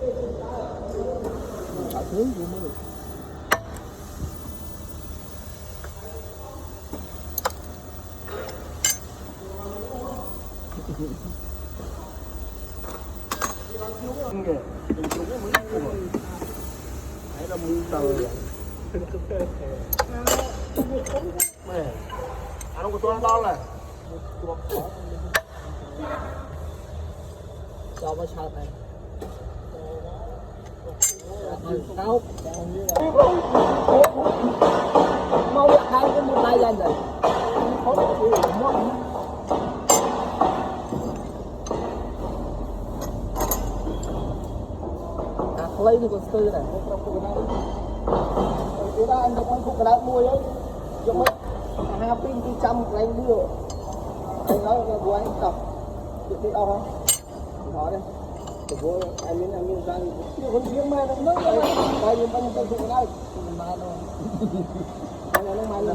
thứ của mình hãy là mua tờ mẹ ăn của tôi đo này cho vào sạch này tao mau được hai cái một tay lên rồi lấy đi con tư này chúng ta anh không phục cái đá mua ấy giống mấy hai pin cái trăm lấy đưa anh nói là của anh tập được đi đâu không hỏi đây của anh ra nhiều con riêng mà nó nước đây bao nhiêu phục cái đá mai thôi anh nó mai là